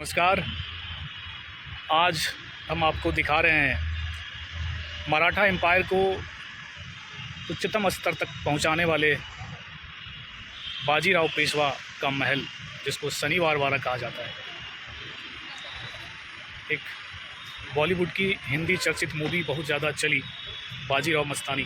नमस्कार। आज हम आपको दिखा रहे हैं मराठा एम्पायर को उच्चतम स्तर तक पहुंचाने वाले बाजीराव पेशवा का महल, जिसको शनिवार वाला कहा जाता है। एक बॉलीवुड की हिंदी चर्चित मूवी बहुत ज़्यादा चली, बाजीराव मस्तानी,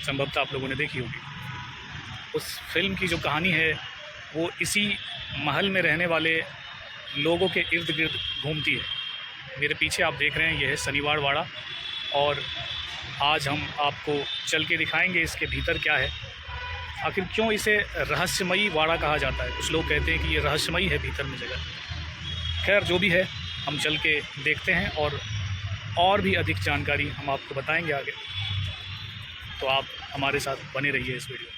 संभवतः आप लोगों ने देखी होगी। उस फिल्म की जो कहानी है वो इसी महल में रहने वाले लोगों के इर्द गिर्द घूमती है। मेरे पीछे आप देख रहे हैं, यह है शनिवार वाड़ा, और आज हम आपको चल के दिखाएंगे इसके भीतर क्या है। आखिर क्यों इसे रहस्यमयी वाड़ा कहा जाता है? कुछ लोग कहते हैं कि ये रहस्यमयी है भीतर में जगह। खैर, जो भी है, हम चल के देखते हैं और भी अधिक जानकारी हम आपको बताएंगे आगे। तो आप हमारे साथ बने रहिए इस वीडियो में।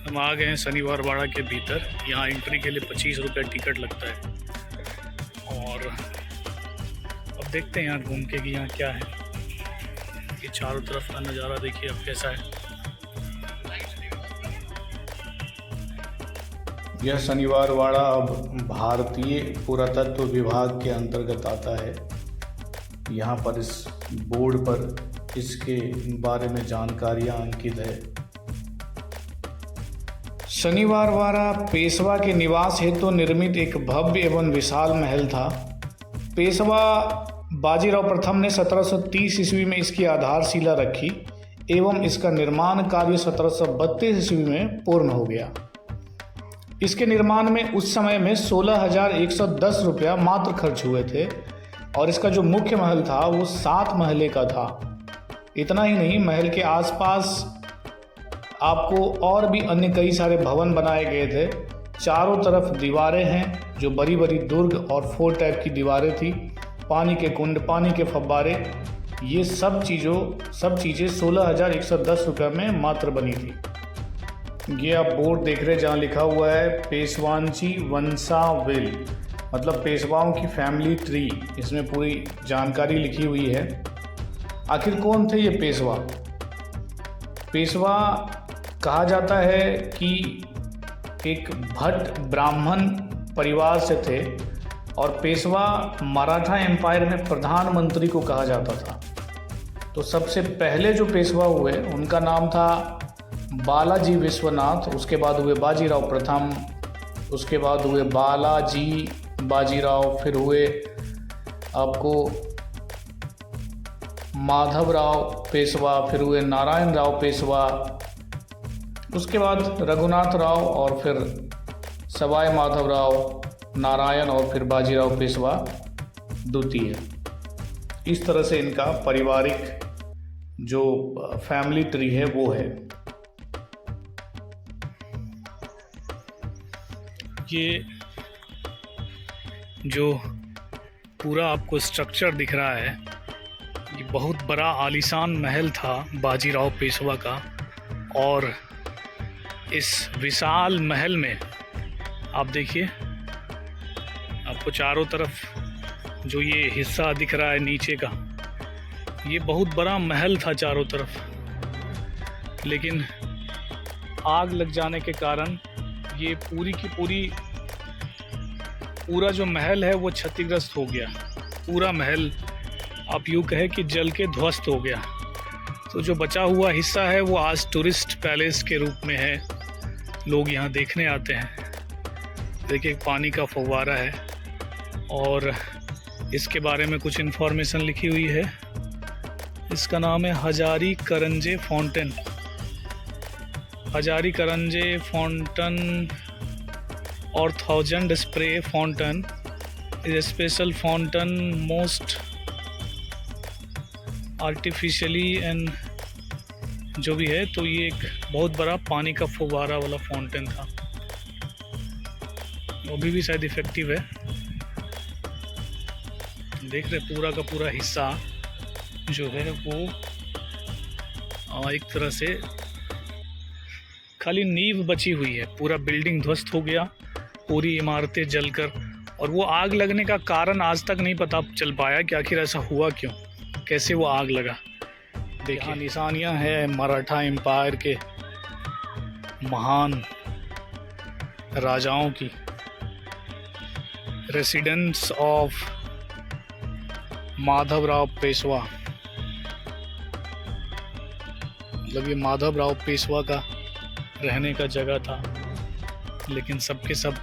हम आ गए हैं शनिवार वाड़ा के भीतर। यहाँ एंट्री के लिए 25 रुपये टिकट लगता है। और अब देखते हैं यहाँ घूम के कि यहाँ क्या है। ये चारों तरफ का नज़ारा देखिए अब कैसा है। यह शनिवार वाड़ा अब भारतीय पुरातत्व विभाग के अंतर्गत आता है। यहाँ पर इस बोर्ड पर इसके बारे में जानकारियाँ अंकित है। शनिवार वाड़ा पेशवा के निवास हेतु निर्मित एक भव्य एवं विशाल महल था। पेशवा बाजीराव प्रथम ने 1730 ईस्वी में इसकी आधारशिला रखी एवं इसका निर्माण कार्य 1732 ईस्वी में पूर्ण हो गया। इसके निर्माण में उस समय में 16,110 रुपया मात्र खर्च हुए थे और इसका जो मुख्य महल था वो 7 महले का था। इतना ही नहीं, महल के आसपास आपको और भी अन्य कई सारे भवन बनाए गए थे। चारों तरफ दीवारें हैं जो बड़ी बड़ी दुर्ग और फोर्ट टाइप की दीवारें थी। पानी के कुंड, पानी के फव्वारे, ये सब चीज़ें 16,110 रुपये में मात्र बनी थी। ये आप बोर्ड देख रहे हैं जहाँ लिखा हुआ है पेशवांची वंशावली, मतलब पेशवाओं की फैमिली ट्री। इसमें पूरी जानकारी लिखी हुई है। आखिर कौन थे ये पेशवा? पेशवा कहा जाता है कि एक भट्ट ब्राह्मण परिवार से थे और पेशवा मराठा एम्पायर में प्रधानमंत्री को कहा जाता था। तो सबसे पहले जो पेशवा हुए उनका नाम था बालाजी विश्वनाथ, उसके बाद हुए बाजीराव प्रथम, उसके बाद हुए बालाजी बाजीराव, फिर हुए आपको माधवराव पेशवा, फिर हुए नारायण राव पेशवा, उसके बाद रघुनाथ राव और फिर सवाई माधवराव, नारायण और फिर बाजीराव पेशवा द्वितीय। इस तरह से इनका पारिवारिक जो फैमिली ट्री है वो है। ये जो पूरा आपको स्ट्रक्चर दिख रहा है, ये बहुत बड़ा आलीशान महल था बाजीराव पेशवा का। और इस विशाल महल में आप देखिए, आपको चारों तरफ जो ये हिस्सा दिख रहा है नीचे का, ये बहुत बड़ा महल था चारों तरफ। लेकिन आग लग जाने के कारण ये पूरी की पूरा जो महल है वो क्षतिग्रस्त हो गया। पूरा महल आप यूँ कहें कि जल के ध्वस्त हो गया। तो जो बचा हुआ हिस्सा है वो आज टूरिस्ट पैलेस के रूप में है। लोग यहाँ देखने आते हैं। देखिए, पानी का फव्वारा है और इसके बारे में कुछ इन्फॉर्मेशन लिखी हुई है। इसका नाम है हजारी करंजे फाउंटेन। हजारी करंजे फाउंटेन और 1000 spray fountain is special fountain most artificially and जो भी है। तो ये एक बहुत बड़ा पानी का फुवारा वाला फाउंटेन था, अभी भी शायद इफ़ेक्टिव है। देख रहे पूरा का पूरा हिस्सा जो है वो एक तरह से खाली नींव बची हुई है, पूरा बिल्डिंग ध्वस्त हो गया, पूरी इमारतें जलकर। और वो आग लगने का कारण आज तक नहीं पता चल पाया कि आखिर ऐसा हुआ क्यों, कैसे वो आग लगा। देखिए निशानियां हैं मराठा एम्पायर के महान राजाओं की। रेसिडेंस ऑफ माधवराव पेशवा, मतलब ये माधवराव पेशवा का रहने का जगह था, लेकिन सबके सब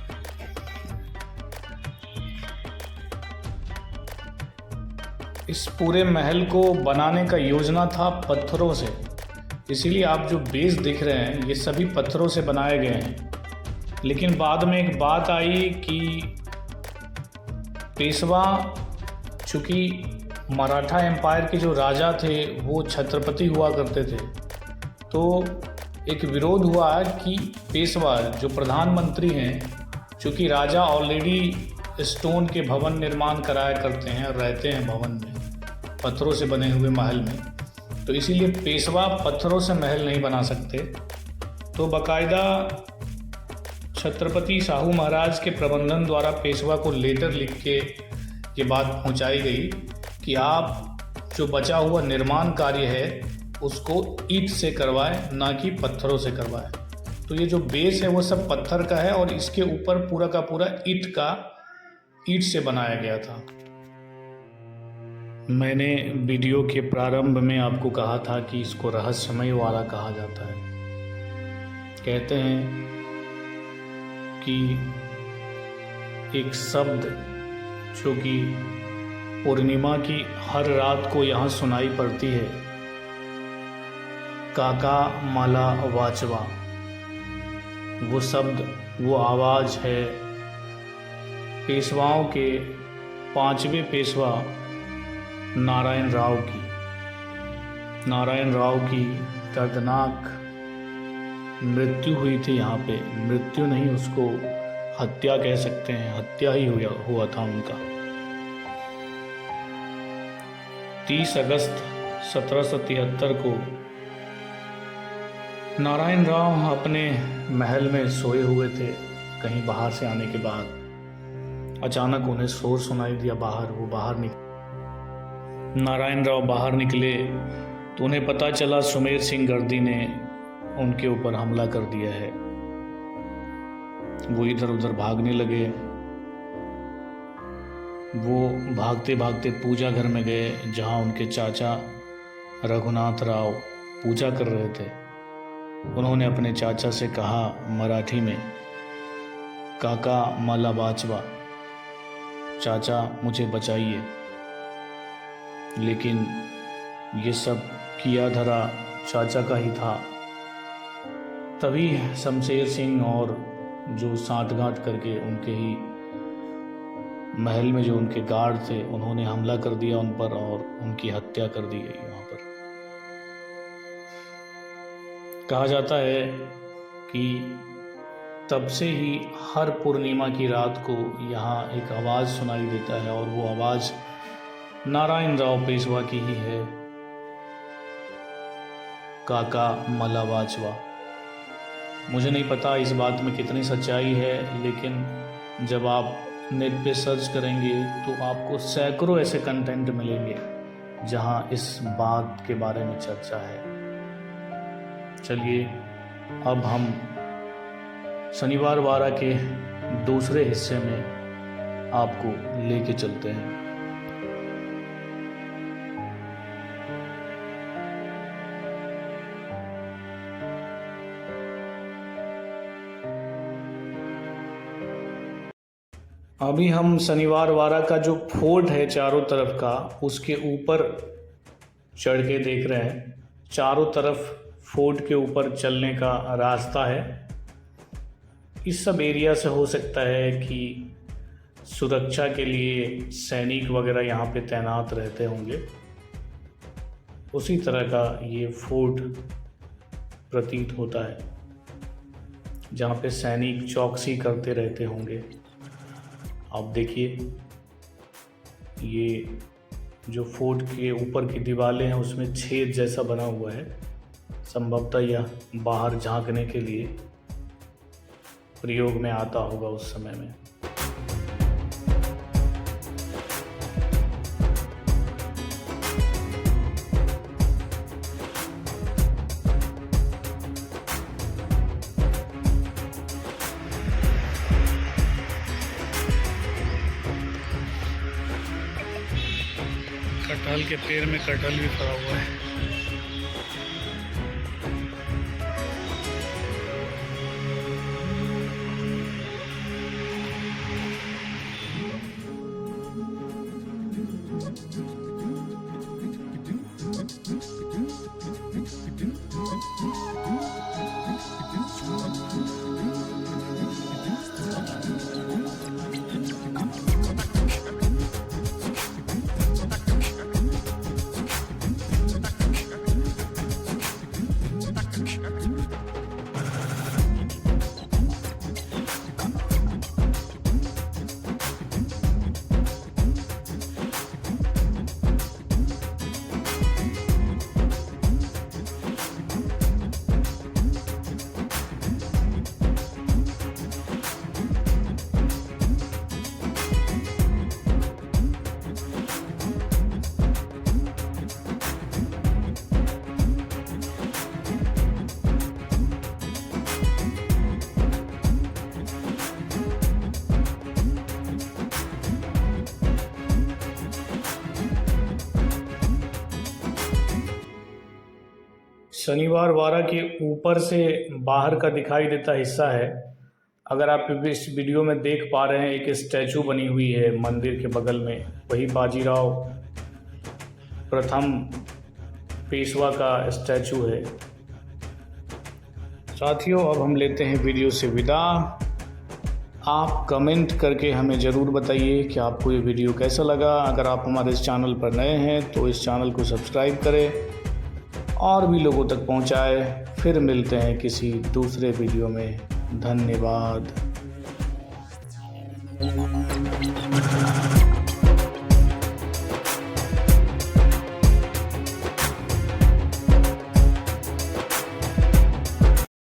इस पूरे महल को बनाने का योजना था पत्थरों से, इसीलिए आप जो बेस दिख रहे हैं ये सभी पत्थरों से बनाए गए हैं। लेकिन बाद में एक बात आई कि पेशवा चूँकि मराठा एम्पायर के जो राजा थे वो छत्रपति हुआ करते थे, तो एक विरोध हुआ कि पेशवा जो प्रधानमंत्री हैं, चूँकि राजा ऑलरेडी स्टोन के भवन निर्माण कराया करते हैं और रहते हैं भवन में, पत्थरों से बने हुए महल में, तो इसीलिए पेशवा पत्थरों से महल नहीं बना सकते। तो बाकायदा छत्रपति शाहू महाराज के प्रबंधन द्वारा पेशवा को लेटर लिख के ये बात पहुंचाई गई कि आप जो बचा हुआ निर्माण कार्य है उसको ईंट से करवाएं, ना कि पत्थरों से करवाएं। तो ये जो बेस है वो सब पत्थर का है और इसके ऊपर पूरा का पूरा ईंट से बनाया गया था। मैंने वीडियो के प्रारंभ में आपको कहा था कि इसको रहस्यमय वाला कहा जाता है। कहते हैं कि एक शब्द जो कि पूर्णिमा की हर रात को यहाँ सुनाई पड़ती है, काका माला वाचवा, वो शब्द, वो आवाज़ है पेशवाओं के 5वें पेशवा नारायण राव की दर्दनाक मृत्यु हुई थी यहाँ पे। मृत्यु नहीं, उसको हत्या कह सकते हैं, हत्या ही हुआ था उनका। 30 अगस्त 1773 को नारायण राव अपने महल में सोए हुए थे। कहीं बाहर से आने के बाद अचानक उन्हें शोर सुनाई दिया बाहर। वो बाहर नारायण राव बाहर निकले तो उन्हें पता चला सुमेर सिंह गर्दी ने उनके ऊपर हमला कर दिया है। वो इधर उधर भागने लगे। वो भागते भागते पूजा घर में गए जहां उनके चाचा रघुनाथ राव पूजा कर रहे थे। उन्होंने अपने चाचा से कहा मराठी में, काका माला वाचवा, चाचा मुझे बचाइए। लेकिन ये सब किया धरा चाचा का ही था। तभी शमशेर सिंह और जो सांठगांठ करके उनके ही महल में जो उनके गार्ड थे, उन्होंने हमला कर दिया उन पर और उनकी हत्या कर दी गई। वहाँ पर कहा जाता है कि तब से ही हर पूर्णिमा की रात को यहाँ एक आवाज़ सुनाई देता है और वो आवाज़ नारायण राव पेशवा की ही है, काका माला वाचवा। मुझे नहीं पता इस बात में कितनी सच्चाई है, लेकिन जब आप नेट पे सर्च करेंगे तो आपको सैकड़ों ऐसे कंटेंट मिलेंगे जहां इस बात के बारे में चर्चा है। चलिए अब हम शनिवार वारा के दूसरे हिस्से में आपको लेके चलते हैं। अभी हम शनिवार वारा का जो फोर्ट है चारों तरफ का, उसके ऊपर चढ़ के देख रहे हैं। चारों तरफ फोर्ट के ऊपर चलने का रास्ता है। इस सब एरिया से हो सकता है कि सुरक्षा के लिए सैनिक वगैरह यहाँ पे तैनात रहते होंगे। उसी तरह का ये फोर्ट प्रतीत होता है जहाँ पे सैनिक चौकसी करते रहते होंगे। आप देखिए, ये जो फोर्ट के ऊपर की दीवारें हैं उसमें छेद जैसा बना हुआ है। संभवतः यह बाहर झांकने के लिए प्रयोग में आता होगा उस समय में। कटहल के पेड़ में कटहल भी फरा हुआ है। शनिवार वारा के ऊपर से बाहर का दिखाई देता हिस्सा है। अगर आप इस वीडियो में देख पा रहे हैं, एक स्टैचू बनी हुई है मंदिर के बगल में, वही बाजीराव प्रथम पेशवा का स्टैचू है। साथियों, अब हम लेते हैं वीडियो से विदा। आप कमेंट करके हमें ज़रूर बताइए कि आपको ये वीडियो कैसा लगा। अगर आप हमारे इस चैनल पर नए हैं तो इस चैनल को सब्सक्राइब करें और भी लोगों तक पहुंचाए। फिर मिलते हैं किसी दूसरे वीडियो में। धन्यवाद।